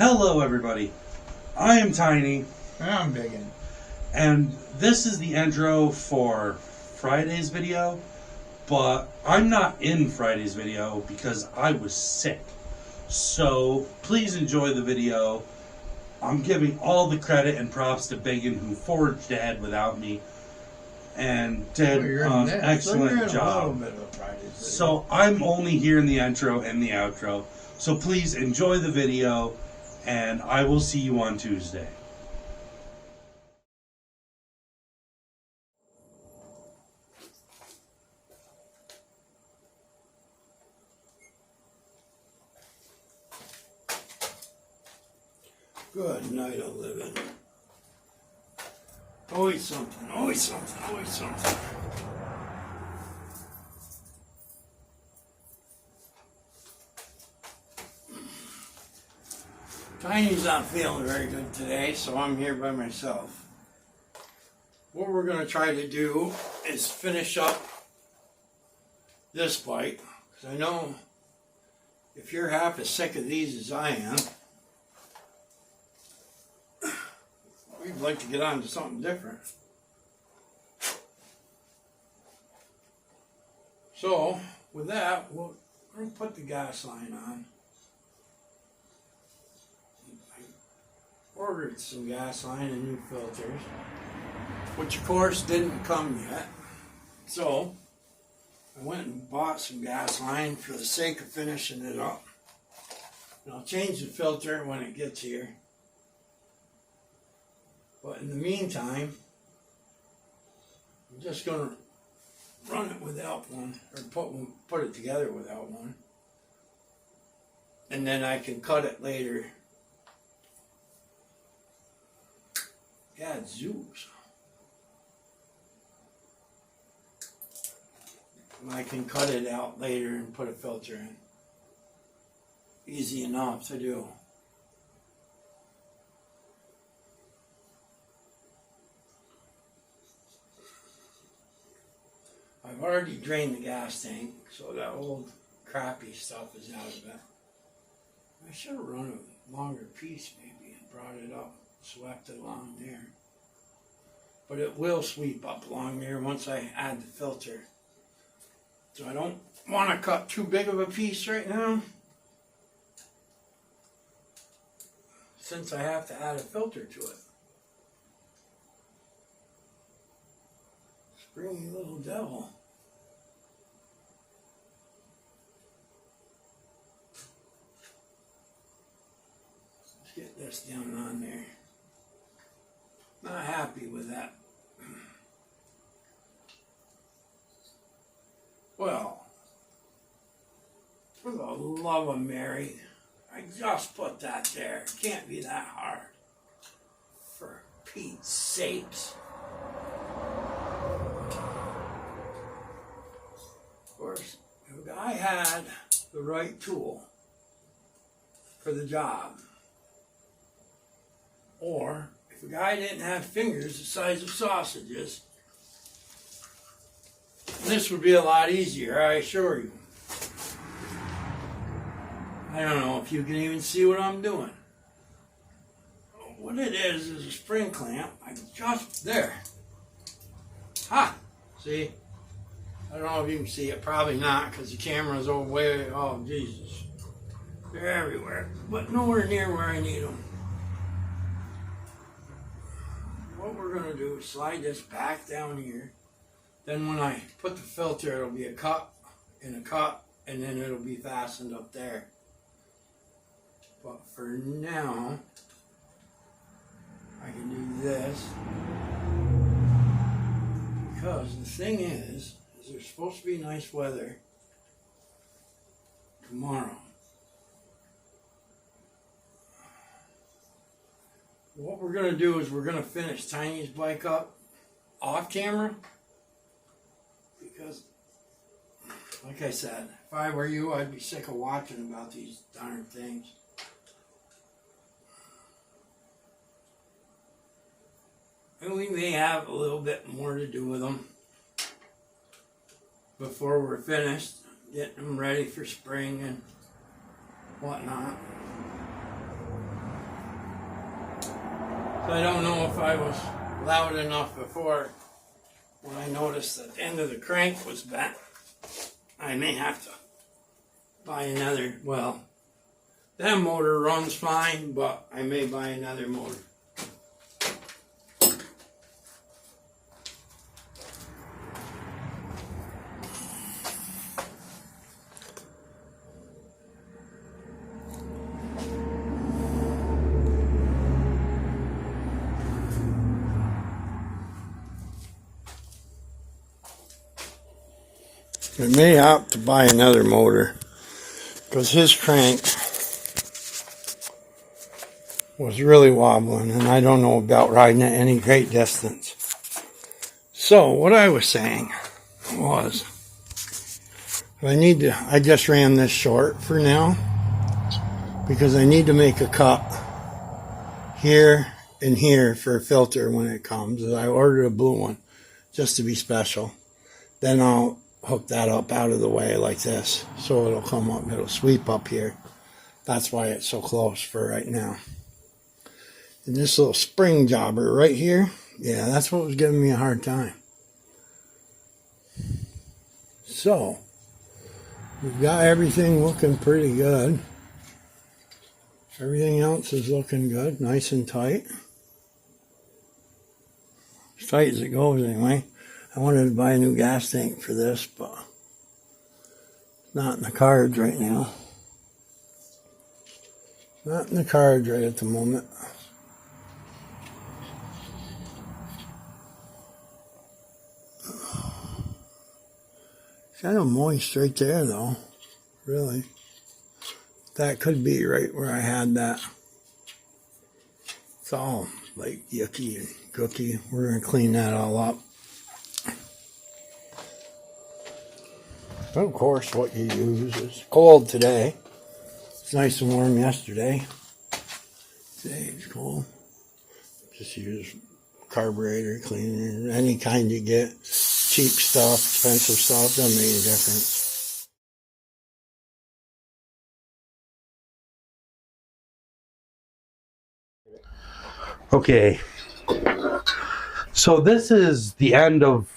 Hello everybody, I am Tiny, I'm digging. and this is the intro for Friday's video, but I'm not in Friday's video because I was sick. So please enjoy the video. I'm giving all the credit and props to Biggin, who forged ahead without me and did an excellent job. So I'm only here in the intro and the outro. So please enjoy the video, and I will see you on Tuesday. Good night of living. Always something, always something, always something. Tiny's not feeling very good today, so I'm here by myself. What we're going to try to do is finish up this bike, because I know if you're half as sick of these as I am, we'd like to get on to something different. So, with that, we're going to put the gas line on. I ordered some gas line and new filters, which of course didn't come yet. So, I went and bought some gas line for the sake of finishing it up. And I'll change the filter when it gets here. But in the meantime, I'm just going to run it without one, or put it together without one. And then I can cut it later. God, zoos. I can cut it out later and put a filter in. Easy enough to do. I've already drained the gas tank, so that old crappy stuff is out of it. I should have run a longer piece maybe and brought it up, swept it along there. But it will sweep up along there once I add the filter. So I don't want to cut too big of a piece right now, since I have to add a filter to it. Springy little devil. Let's get this down on there. Not happy with that. Well, for the love of Mary, I just put that there. It can't be that hard. For Pete's sakes. Of course, if a guy had the right tool for the job, or if a guy didn't have fingers the size of sausages, this would be a lot easier, I assure you. I don't know if you can even see what I'm doing. What it is a spring clamp. I just, there. Ha! See? I don't know if you can see it. Probably not, because the camera's over way, oh Jesus. They're everywhere, but nowhere near where I need them. What we're going to do is slide this back down here. Then when I put the filter, it'll be a cut and a cut, and then it'll be fastened up there. But for now, I can do this. Because the thing is there's supposed to be nice weather tomorrow. What we're going to do is we're going to finish Tiny's bike up off camera. Because, like I said, if I were you, I'd be sick of watching about these darn things. And we may have a little bit more to do with them before we're finished, getting them ready for spring and whatnot. So I don't know if I was loud enough before when I noticed that the end of the crank was bent. I may have to buy another, well, that motor runs fine, but I may buy another motor. I may have to buy another motor because his crank was really wobbling and I don't know about riding it any great distance. So what I was saying was I just ran this short for now because I need to make a cut here and here for a filter when it comes. I ordered a blue one just to be special. Then I'll hook that up out of the way like this so it'll come up, it'll sweep up here. That's why it's so close for right now. And this little spring jobber right here, yeah, that's what was giving me a hard time. So we've got everything looking pretty good. Everything else is looking good, nice and tight. As tight as it goes anyway. I wanted to buy a new gas tank for this, but not in the cards right now. Not in the cards right at the moment. Kind of moist right there though, really. That could be right where I had that. It's all like yucky and gooky. We're going to clean that all up. Of course, what you use is cold today. It's nice and warm yesterday. Today it's cold. Just use carburetor cleaner, any kind you get. Cheap stuff, expensive stuff, doesn't make a difference. Okay, so this is the end of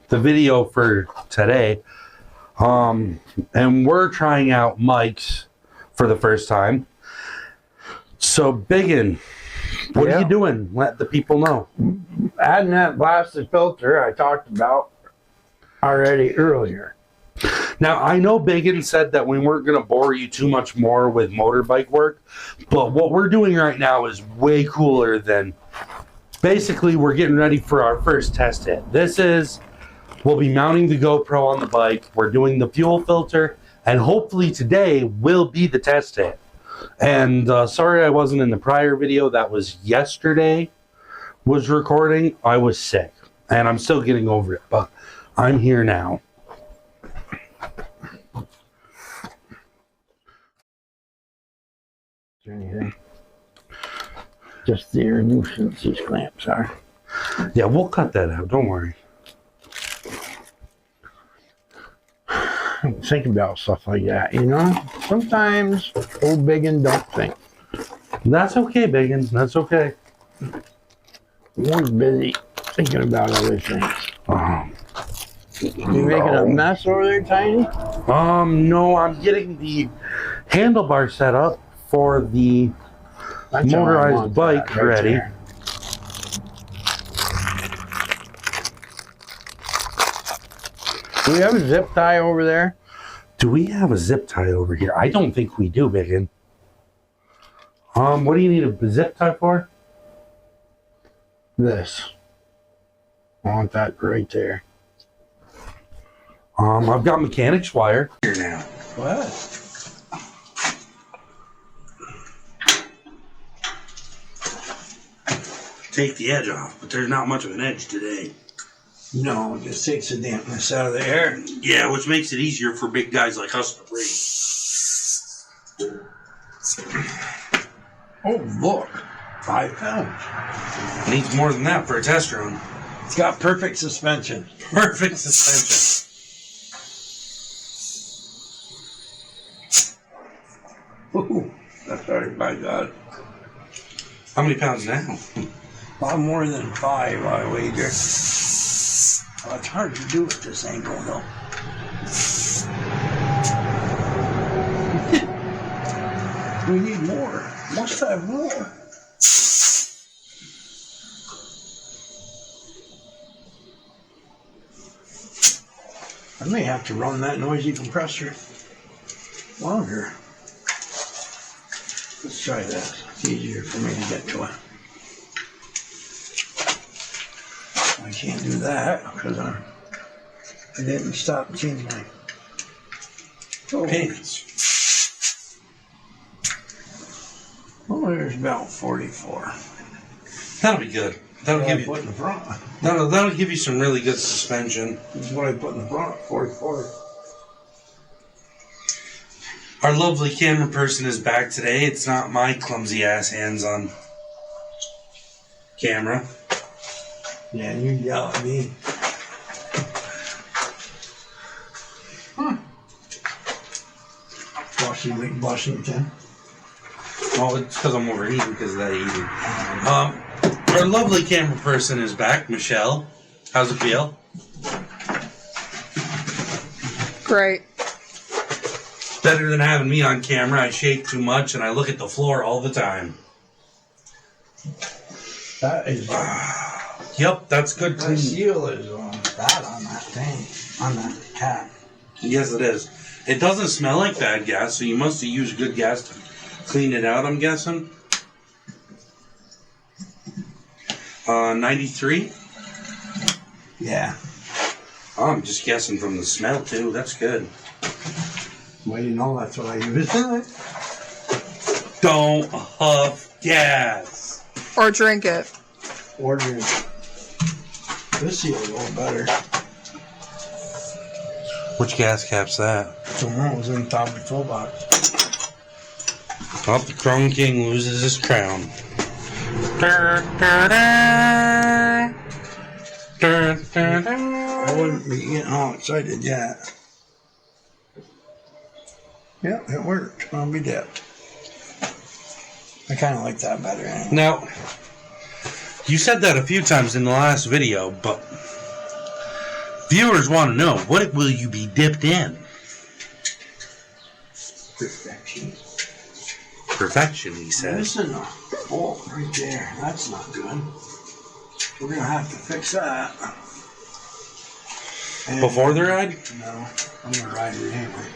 the video for today. And we're trying out mics for the first time. So Biggin, what are you doing? Let the people know. Adding that blasted filter I talked about already earlier. Now, I know Biggin said that we weren't going to bore you too much more with motorbike work, but what we're doing right now is way cooler than... Basically, we're getting ready for our first test hit. We'll be mounting the GoPro on the bike, we're doing the fuel filter, and hopefully today will be the test hit. And sorry I wasn't in the prior video, that was yesterday was recording. I was sick, and I'm still getting over it, but I'm here now. Anything. Just the air nuisance these clamps are. Yeah, we'll cut that out, don't worry. Think about stuff like that, you know? Sometimes old Biggin don't think. That's okay, Biggin, that's okay. One's busy thinking about other things. You making a mess over there, Tiny? No, I'm getting the handlebar set up for the motorized bike ready. There. Do we have a zip tie over there? Do we have a zip tie over here? I don't think we do, Biggin. What do you need a zip tie for? This. I want that right there. I've got mechanics wire here now. What? Take the edge off, but there's not much of an edge today. No, it just takes the dampness out of the air. Yeah, which makes it easier for big guys like us to breathe. Oh, look. 5 pounds. Needs more than that for a test run. It's got perfect suspension. Perfect suspension. Ooh, that's right, my God. How many pounds now? A lot more than 5, I wager. Well, it's hard to do with this angle, though. We need more. Must have more. I may have to run that noisy compressor longer. Let's try this. It's easier for me to get to it. I can't do that because I didn't stop and change my Pins. Oh, there's about 44. That'll be good. That'll give you. Put in the front. That'll give you some really good suspension. This is what I put in the front. 44. Our lovely camera person is back today. It's not my clumsy ass hands on camera. Yeah, you yell at me. Washington. Well, it's because I'm overeating because of that eating. Our lovely camera person is back, Michelle. How's it feel? Great. Better than having me on camera. I shake too much and I look at the floor all the time. That is. Yep, that's good. The seal is bad on that thing, on that cap. Yes, it is. It doesn't smell like bad gas, so you must have used good gas to clean it out, I'm guessing. 93? Yeah. Oh, I'm just guessing from the smell, too. That's good. Well, you know that's what I use. Don't huff gas. Or drink it. Or drink. This seal's a little better. Which gas cap's that? The one was in the top of the toolbox. Oh, the Chrome King loses his crown. I wouldn't be getting all excited yet. Yeah, it worked. I'll be dipped. I kind of like that better. Anyway. Now, you said that a few times in the last video, but viewers want to know, what will you be dipped in? Perfection. Perfection, he says. Missing a bolt right there. That's not good. We're going to have to fix that. And Before the ride? No, I'm going to ride it anyway.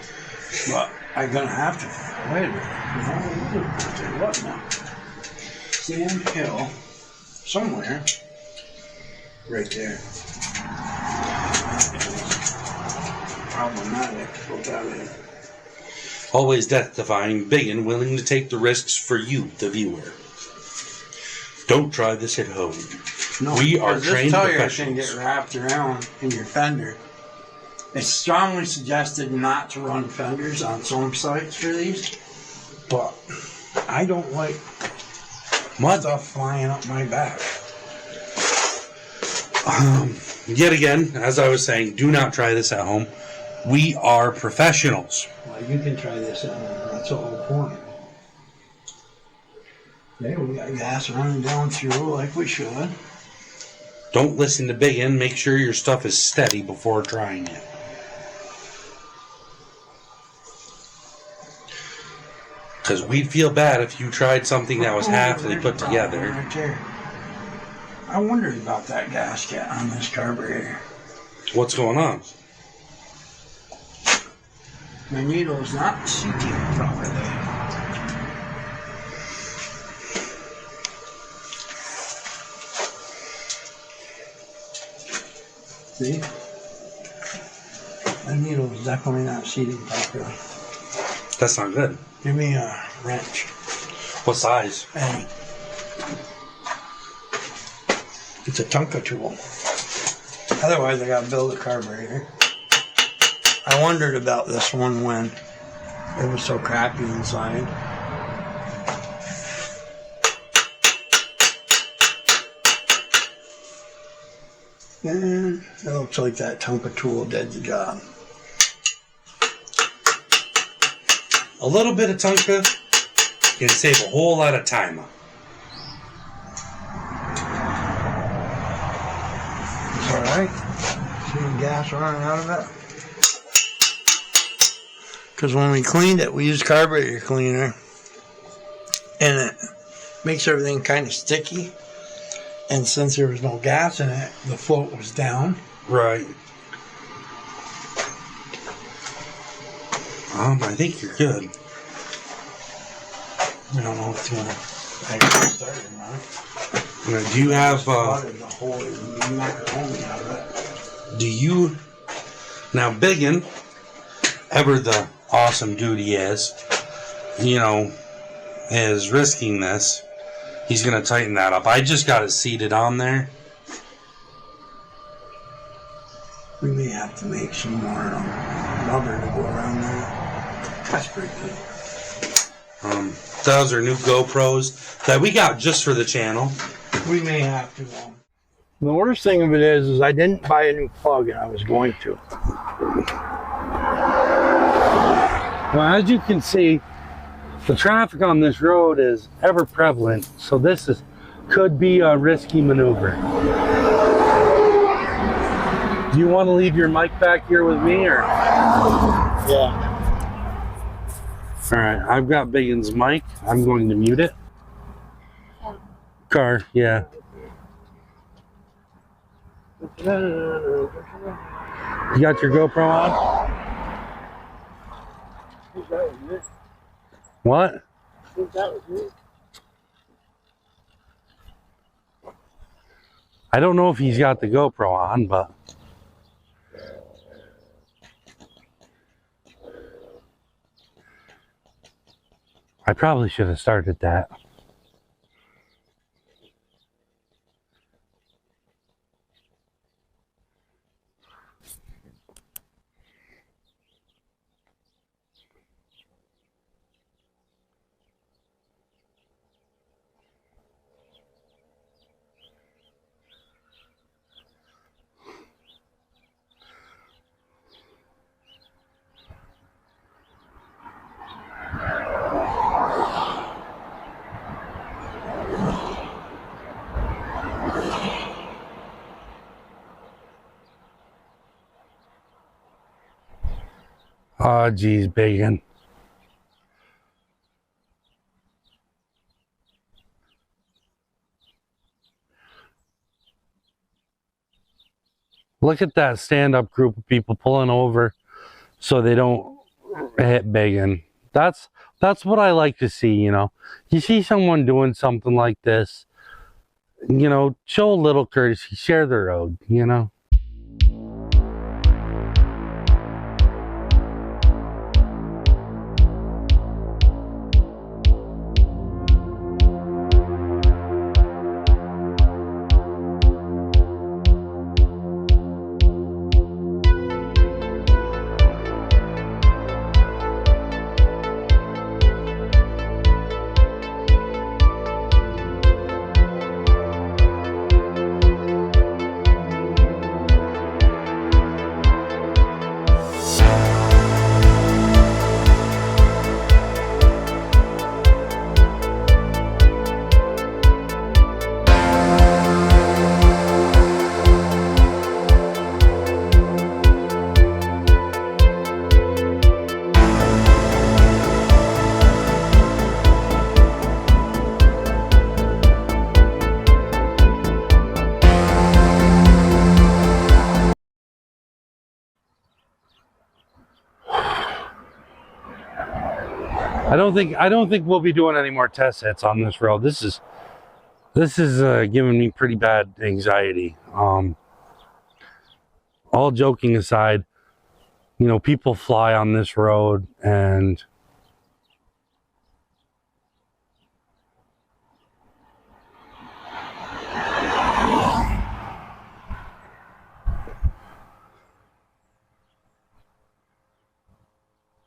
But I'm going to have to. Wait a minute. What now? Sand Hill. Somewhere. Right there. Problematic. Put that in. Always death-defying, big and willing to take the risks for you, the viewer. Don't try this at home. No, we are trained this tire professionals. can get wrapped around in your fender. It's strongly suggested not to run fenders on some sites for these, but I don't like stuff flying up my back. Yet again, as I was saying, do not try this at home. We are professionals. Well, you can try this at home. That's the whole point. Okay, we got gas running down through like we should. Don't listen to Biggin. Make sure your stuff is steady before trying it. Because we'd feel bad if you tried something that was halfly put together. Right there. I wondered about that gasket on this carburetor. What's going on? My needle's not seating properly. See? My needle's definitely not seating properly. That's not good. Give me a wrench. What size? Any. It's a Tonka tool. Otherwise, I gotta build a carburetor. I wondered about this one when it was so crappy inside. And it looks like that Tonka tool did the job. A little bit of Tonka can save a whole lot of time. right? See the gas running out of it? Because when we cleaned it, we used carburetor cleaner. And it makes everything kind of sticky. And since there was no gas in it, the float was down. Right. I think you're good. I don't know if you want to actually start it, man. Now, do you have, do you, now Biggin, ever the awesome dude he is, is risking this. He's going to tighten that up. I just got it seated on there. We may have to make some more rubber to go around there. That's pretty good. Those are new GoPros that we got just for the channel. We may have to. The worst thing of it is I didn't buy a new plug, and I was going to. Well, as you can see, the traffic on this road is ever prevalent, so this could be a risky maneuver. Do you want to leave your mic back here with me, or? Yeah. All right, I've got Biggin's mic. I'm going to mute it. Car, yeah. You got your GoPro on? What? I don't know if he's got the GoPro on, but I probably should have started that. Oh, geez, Biggin. Look at that stand-up group of people pulling over so they don't hit Biggin. That's what I like to see, You see someone doing something like this, show a little courtesy, share the road, I don't think we'll be doing any more test hits on this road. This is giving me pretty bad anxiety. All joking aside, people fly on this road, and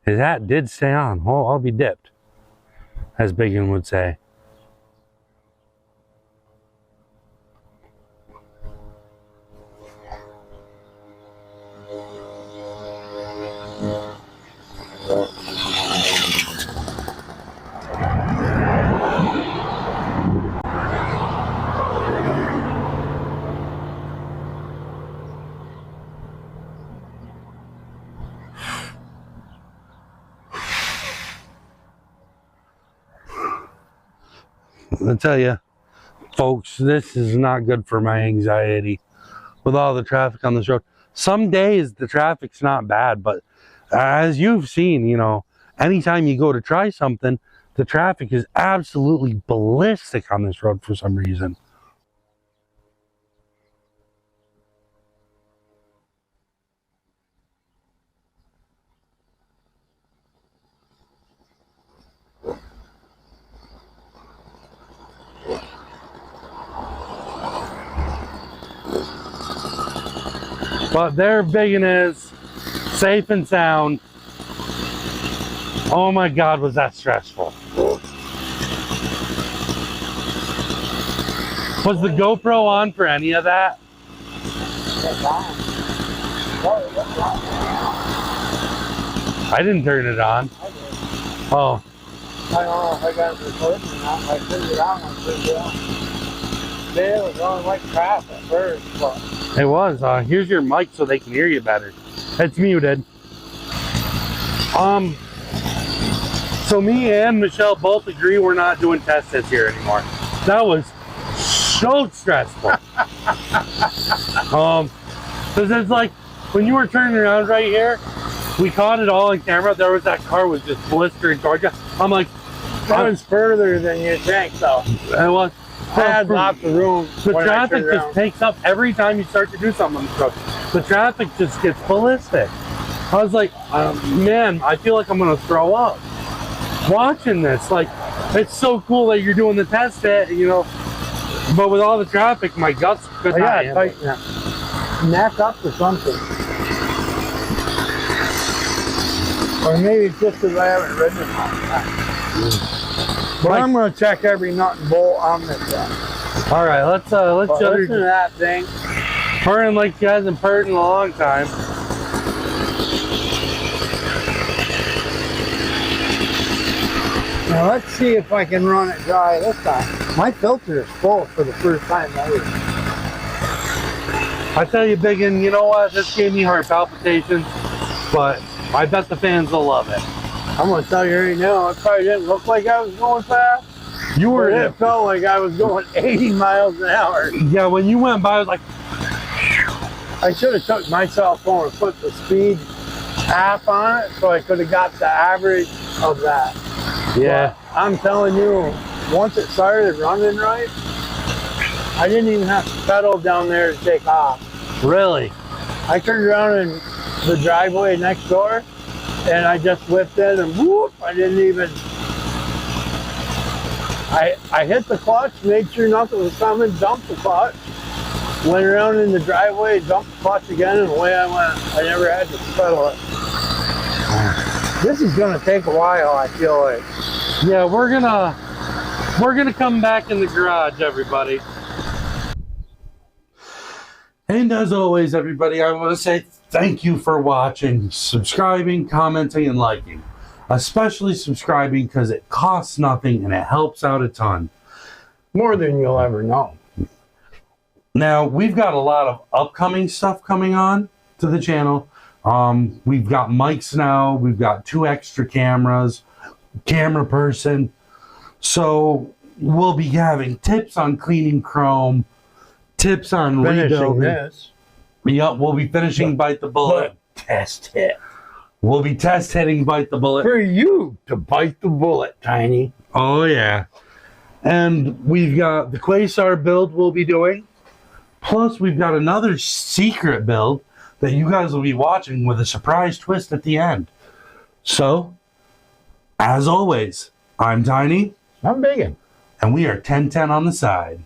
his hat did stay on. Oh, I'll be dipped, as Biggin would say. I tell you, folks, this is not good for my anxiety with all the traffic on this road. Some days the traffic's not bad, but as you've seen, you know, anytime you go to try something, the traffic is absolutely ballistic on this road for some reason. But their biggin is safe and sound. Oh my God, was that stressful. Was the GoPro on for any of that? I didn't turn it on. Oh. I don't know if I got it recording or not. I turned it on. I turned it on. It was going like crap at first, but It was. Here's your mic so they can hear you better. It's muted. So me and Michelle both agree we're not doing test hits here anymore. That was so stressful. Because it's like when you were turning around right here, we caught it all on camera. There was that car was just blistering towards you. I'm like, that was further than you think, though. It was. I had lots of room. The traffic just takes up every time you start to do something on the road. The traffic just gets ballistic. I was like, man, I feel like I'm gonna throw up watching this. Like, it's so cool that you're doing the test hit, you know. But with all the traffic, my guts could not handle it. Neck up or something. Or maybe it's just because I haven't ridden it all the time. But I'm going to check every nut and bolt on this thing. All right, let's listen to that thing. purring like she hasn't purred in a long time. Now let's see if I can run it dry this time. My filter is full for the first time ever. I tell you, Biggin, you know what? This gave me heart palpitations, but I bet the fans will love it. I'm going to tell you right now, it probably didn't look like I was going fast. You were. It felt like I was going 80 miles an hour. Yeah, when you went by, I was like, I should have took my cell phone and put the speed app on it so I could have got the average of that. yeah. But I'm telling you, once it started running right, I didn't even have to pedal down there to take off. Really? I turned around in the driveway next door and I just whipped in and whoop, I didn't even, I hit the clutch, made sure nothing was coming, dumped the clutch, went around in the driveway, dumped the clutch again, and away I went. I never had to pedal it. This is gonna take a while, I feel like. Yeah, we're gonna come back in the garage, everybody. And as always, everybody, I want to say thank you for watching, subscribing, commenting, and liking. Especially subscribing because it costs nothing and it helps out a ton. More than you'll ever know. Now, we've got a lot of upcoming stuff coming on to the channel. We've got mics now. We've got 2 extra cameras, camera person. So we'll be having tips on cleaning chrome, tips on rebuilding this. Yep, we'll be finishing Bite the Bullet. Test hit. We'll be test hitting Bite the Bullet. For you to bite the bullet, Tiny. Oh, yeah. And we've got the Quasar build we'll be doing. Plus, we've got another secret build that you guys will be watching with a surprise twist at the end. So, as always, I'm Tiny. I'm Biggin. And we are 1010 on the side.